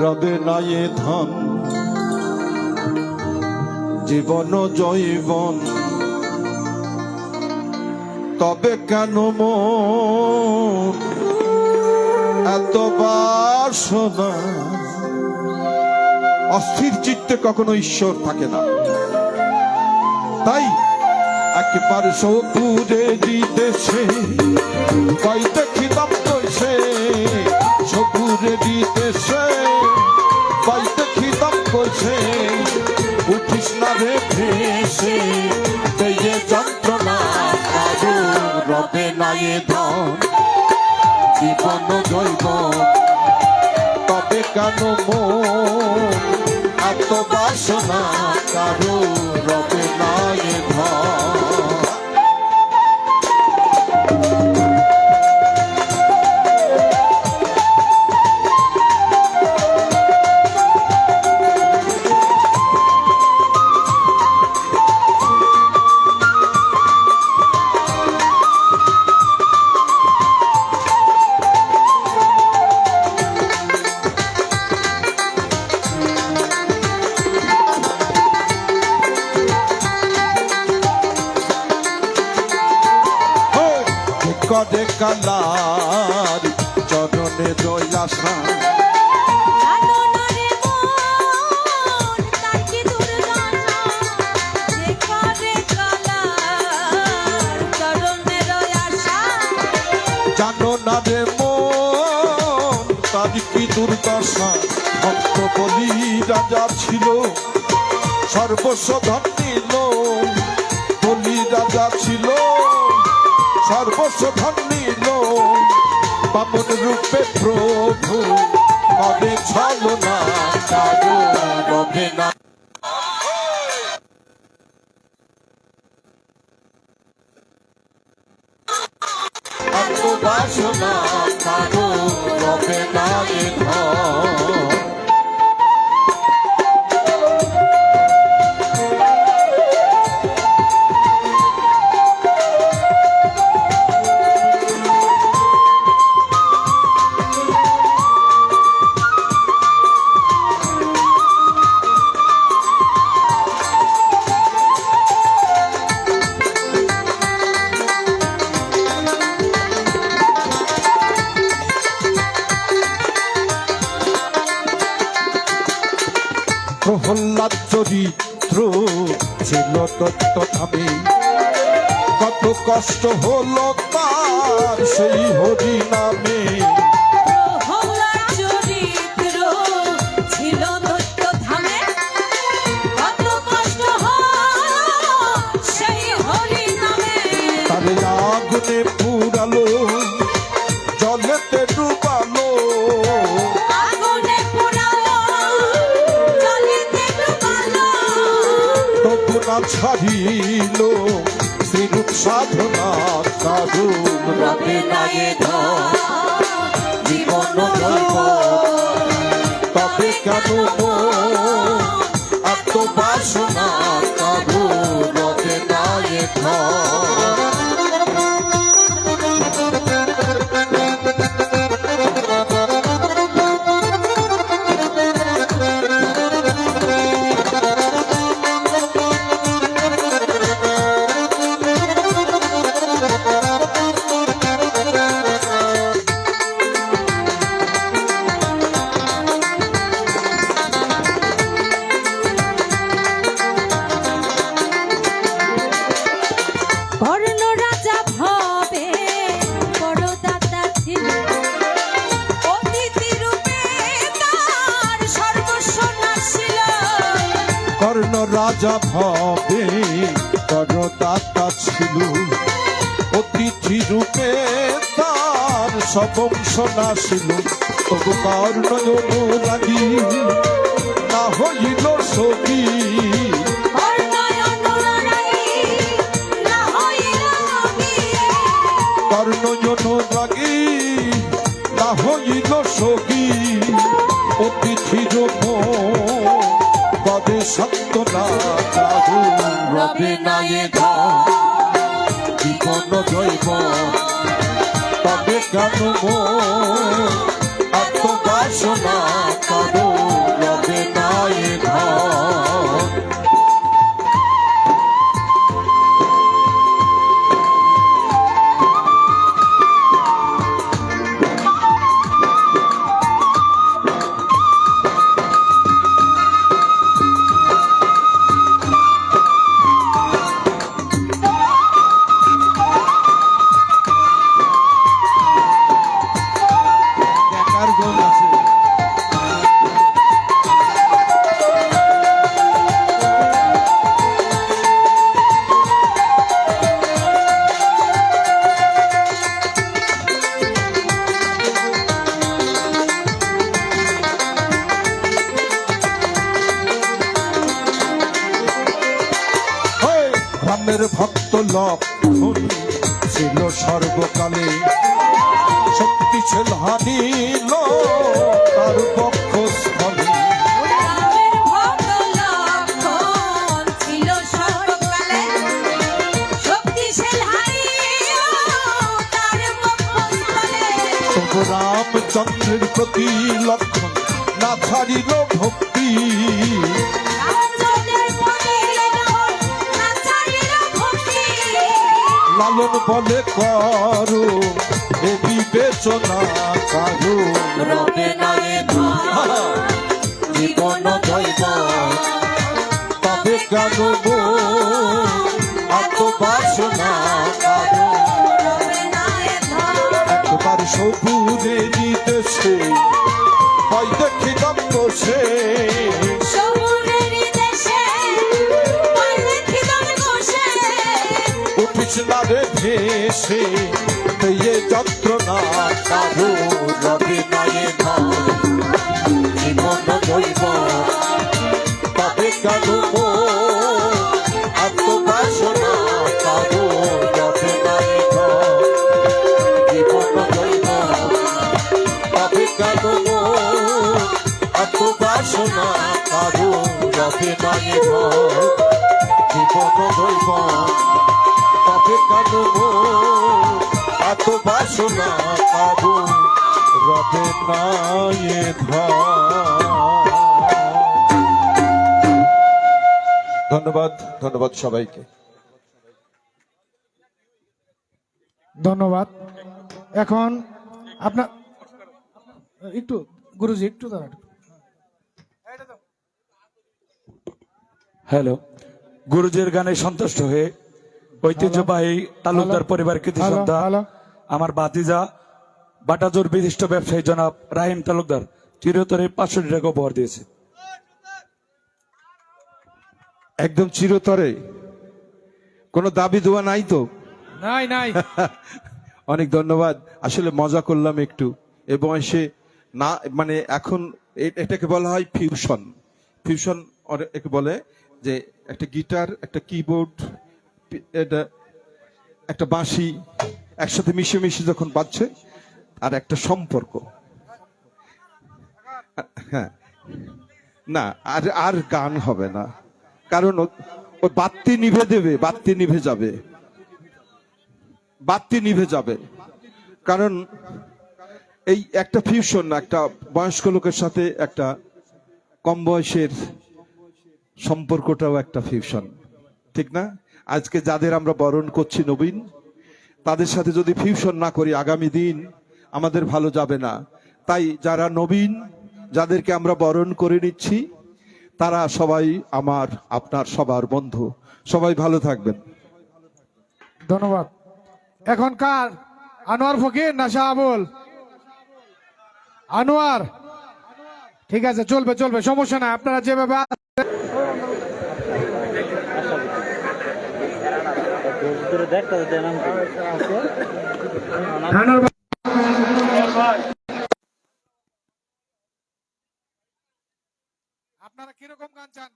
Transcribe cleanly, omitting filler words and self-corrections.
রবে নাই ধন জীবন জৈবন তবে কেন মন এত বাসনা অস্থির চিত্তে কখনো ঈশ্বর থাকে না তাই একেবারে সপুরে দিতেছে পাইতে খিতাব কইছে সপুরে দিতেছে পাইতে খিতাব কইছে উঠিস না রে ভেসে এই যে যন্ত্রণা কারো রবে নাই ধন জীবন জৈব তবে কেন মন এত বাসনা কারো রবে নাই ধন করে কালার চরণে দয়াসা জানো না রে মন তার কি দুর্দশা ভক্ত বলি রাজা ছিল সর্বস্ব ধন নিল বলি রাজা ছিল সর্বস্ব ধন নিল বামন রূপে প্রভু করে ছলনা কারো রবে না এত বাসনা কারো রবে না ধন প্রহ্লাদ চরিত্র ছিল তত্ত্বধামে কত কষ্ট হলো তার সেই হরি নামে প্রহ্লাদ চরিত্র ছিল তত্ত্বধামে কত কষ্ট হলো সেই হরি নামে তারে আগুনে পুরালো জলেতে ডুবালো ছাড়িল শ্রীরূপ সাধনা কারো রবে নাই ধন জীবন জৈব তবে কেন এত বাসনা কারো রবে নাই ধন কর্ণ রাজা ভবে করদাতা ছিল অতিথি রূপে তার সবংশ নাশিল তবু কর্ণ অনুরাগী না হইল সখী কর্ণ অনুরাগী না হইল সখী অতিথি রূপ পদে সত্য না কারো রবে নাই ধন জীবন জৈব তবে কেন আত্মবাসনা করো লক্ষণ ছিল সর্বকালে শক্তি ছিল হানিল তার বক্ষস্থলে রামের ভক্ত লক্ষণ ছিল সর্বকালে শক্তিশাল হারিও তার বক্ষস্থলে তবু রামচন্দ্রের প্রতি লক্ষণ না ছাড়িল ভক্তি রামচন্দ্রের প্রতি লক্ষণ না ছাড়িল ভক্তি লালন বলে করো এ বিবেচনা কারো রবে নাই ধন জীবন দৈব তবে কেন এত বাসনা কারো রবে নাই ধন একবার সবুরে নিতেছে হয় দেখিলাম বসে সবুরের দেশে পাইলে খিদন বসে উঠিস না রে ভেসে পেয়ে যন্ত্রণা কারো রবি নয়ে ধন জীবন দৈব তবে কেন এত বাসনা কারো রবি নয়ে ধন জীবন দৈব তবে কেন এত বাসনা কারো রবি নয়ে ধন জীবন দৈব তবে কেন এত বাসনা কারো রবে নায়ে ধন্যবাদ ধন্যবাদ সবাইকে ধন্যবাদ। এখন আপনার একটু গুরুজি একটু দাঁড়ান। হ্যালো, গুরুজির গানে সন্তুষ্ট হয়ে ঐতিহ্যবাহী তালুকদার পরিবার কৃতি হ্যালো, সন্তান হ্যালো। আমার ভাতিজা বাটাজোর বিশিষ্ট ব্যবসায়ী জনাব রাহিম তালুকদার চিরতরে 500 টাকা উপহার দিয়েছে। একদম চিরতরে কোনো দাবি দেওয়া নাই তো? নাই নাই অনেক ধন্যবাদ। আসলে মজা করলাম একটু এ বয়সে না, মানে এখন এটাকে বলা হয় ফিউশন। ফিউশন একে বলে যে একটা গিটার, একটা কিবোর্ড, এটা একটা বাঁশি একসাথে মিশে মিশে যখন বাজছে আর একটা সম্পর্ক। হ্যাঁ, না আর আর গান হবে না, কারণ ওই বাতি নিভে দেবে, বাতি নিভে যাবে, বাতি নিভে যাবে। কারণ এই একটা ফিউশন, একটা বয়স্ক লোকের সাথে একটা কম বয়সের সম্পর্কটাও একটা ফিউশন, ঠিক না? আজকে যাদের আমরা বরণ করছি নবীন, তাদের সাথে যদি ফিউশন না করি আগামী দিন আমাদের ভালো যাবে না। তাই যারা নবীন, যাদেরকে আমরা বরণ করে নিচ্ছি, তারা সবাই আমার আপনার সবার বন্ধু। সবাই ভালো থাকবেন। ধন্যবাদ। এখন কার? আনোয়ার ফকির না শাহাবুল? আনোয়ার, ঠিক আছে, চলবে চলবে, সমস্যা নাই, আপনারা যেভাবে আপনারা কিরকম গান চান?